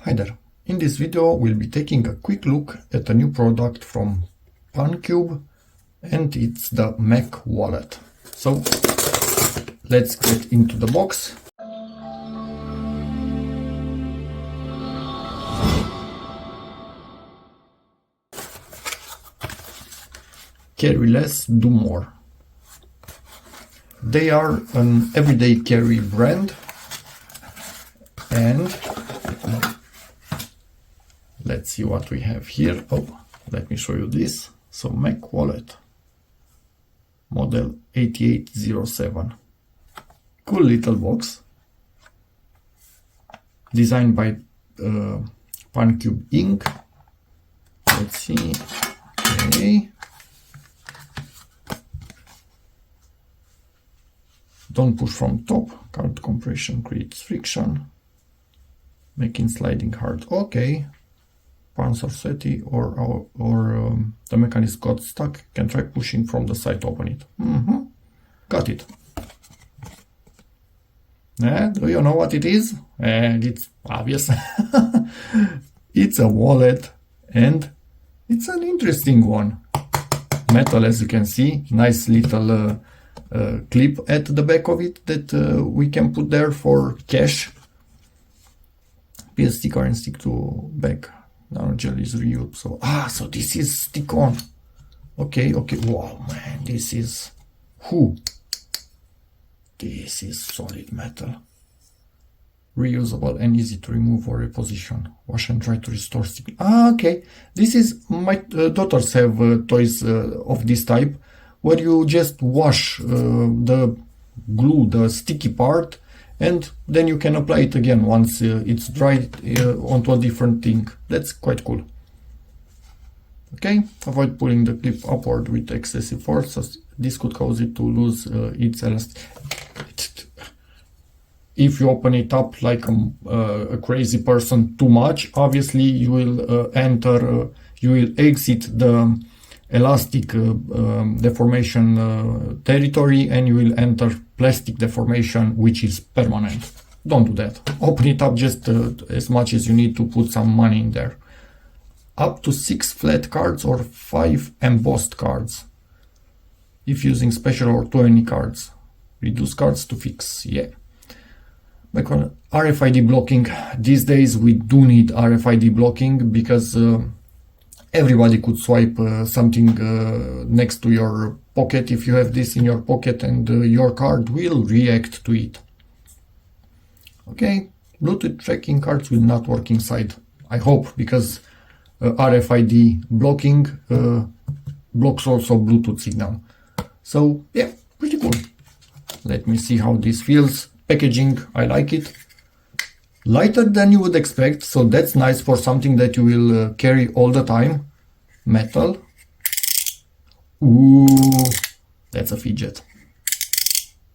Hi there. In this video we'll be taking a quick look at a new product from Puncube, and it's the Mech Wallet. So let's get into the box. Carry less, do more. They are an everyday carry brand, and let's see what we have here. Oh, let me show you this. So Mech Wallet, model 8807. Cool little box, designed by Puncube Inc. Let's see. Okay. Don't push from top. Card compression creates friction, making sliding hard. Okay. Panzer SETI or the mechanism got stuck. Can try pushing from the side to open it. Got it. Do you know what it is? It's obvious. It's a wallet, and it's an interesting one. Metal, as you can see. Nice little clip at the back of it that we can put there for cash. PS sticker and stick to back. Nanogel is reused. So this is stick on. Okay. Wow, man, this is this is solid metal. Reusable and easy to remove or reposition. Wash and dry to restore stick. Okay. This is my daughters have toys of this type, where you just wash the glue, the sticky part, and then you can apply it again once it's dried onto a different thing. That's quite cool. Okay, avoid pulling the clip upward with excessive force, as this could cause it to lose its elasticity. If you open it up like a crazy person too much, obviously you will you will exit the elastic deformation territory, and you will enter plastic deformation, which is permanent. Don't do that. Open it up just as much as you need to put some money in there. Up to 6 flat cards or 5 embossed cards, if using special or 20 cards. Reduce cards to fix. Yeah. Back on RFID blocking. These days we do need RFID blocking, because everybody could swipe something next to your pocket if you have this in your pocket, and your card will react to it. Okay, Bluetooth tracking cards will not work inside, I hope, because RFID blocking blocks also Bluetooth signal. So yeah, pretty cool. Let me see how this feels. Packaging, I like it. Lighter than you would expect, so that's nice for something that you will carry all the time. Metal. Ooh, that's a fidget.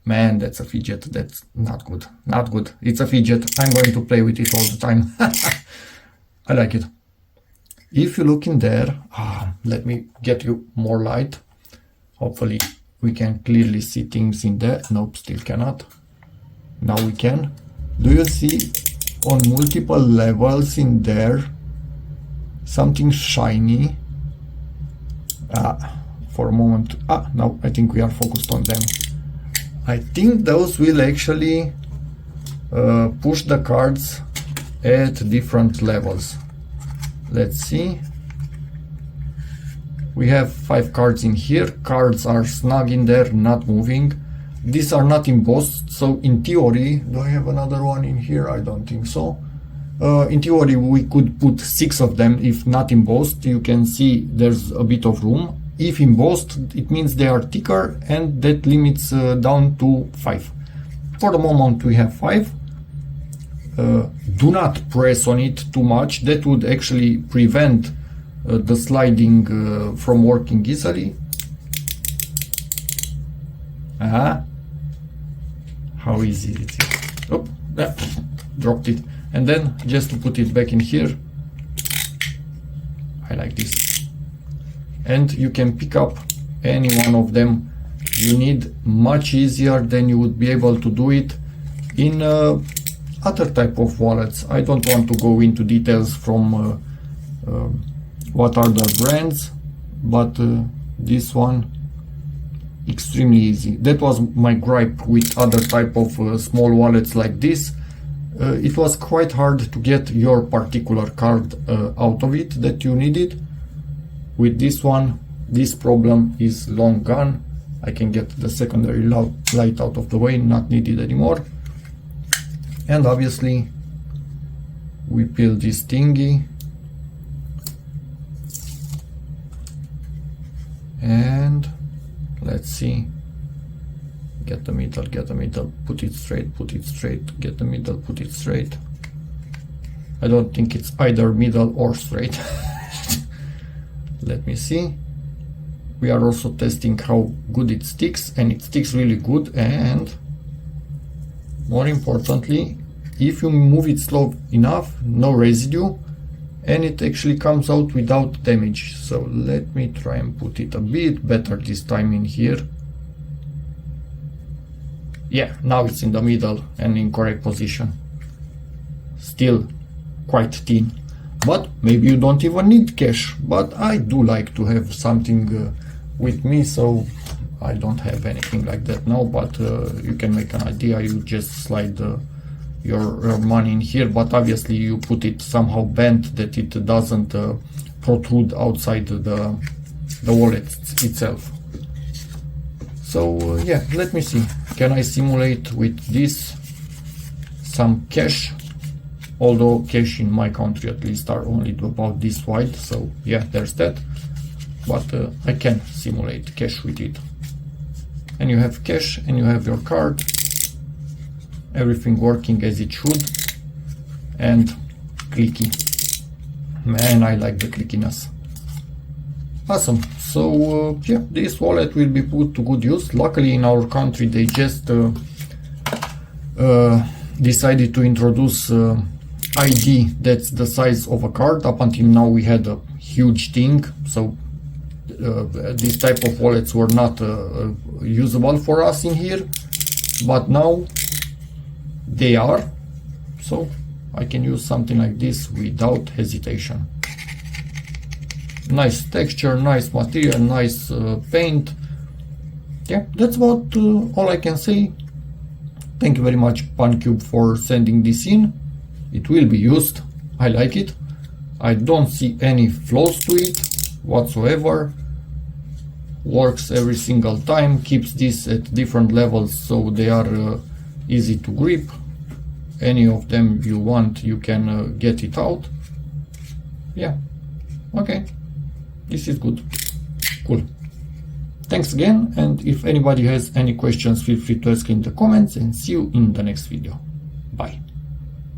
Man, that's a fidget. That's not good. Not good. It's a fidget. I'm going to play with it all the time. I like it. If you look in there, let me get you more light. Hopefully we can clearly see things in there. Nope, still cannot. Now we can. Do you see on multiple levels in there something shiny? For a moment. Now I think we are focused on them. I think those will actually push the cards at different levels. Let's see. We have 5 cards in here. Cards are snug in there, not moving. These are not embossed, so in theory, do I have another one in here? I don't think so. In theory, we could put 6 of them. If not embossed, you can see there's a bit of room. If embossed, it means they are thicker, and that limits down to 5. For the moment, we have 5. Do not press on it too much. That would actually prevent the sliding from working easily. How easy it is. Oh, dropped it. And then just to put it back in here, I like this. And you can pick up any one of them you need, much easier than you would be able to do it in other type of wallets. I don't want to go into details from what are the brands, but this one extremely easy. That was my gripe with other type of small wallets like this. It was quite hard to get your particular card out of it that you needed. With this one, this problem is long gone. I can get the secondary light out of the way, not needed anymore. And obviously we peel this thingy and let's see, get the middle, put it straight, get the middle, put it straight. I don't think it's either middle or straight. Let me see. We are also testing how good it sticks, and it sticks really good. And more importantly, if you move it slow enough, no residue, and it actually comes out without damage. So let me try and put it a bit better this time in here. Yeah, now it's in the middle and in correct position. Still quite thin, but maybe you don't even need cash, but I do like to have something with me, so I don't have anything like that now, but you can make an idea. You just slide your money in here, but obviously you put it somehow bent that it doesn't protrude outside the wallet itself. So yeah, let me see, can I simulate with this some cash, although cash in my country at least are only about this wide, so yeah, there's that, but I can simulate cash with it. And you have cash and you have your card, everything working as it should, and clicky. Man, I like the clickiness. Awesome. So yeah, this wallet will be put to good use. Luckily in our country they just decided to introduce ID that's the size of a card. Up until now we had a huge thing, so this type of wallets were not usable for us in here, but now they are, so I can use something like this without hesitation. Nice texture, nice material, nice paint. Yeah, that's about all I can say. Thank you very much, Puncube, for sending this in. It will be used. I like it. I don't see any flaws to it whatsoever. Works every single time, keeps this at different levels so they are easy to grip. Any of them you want, you can get it out. Yeah, okay, this is good, cool. Thanks again, and if anybody has any questions, feel free to ask in the comments, and see you in the next video. Bye.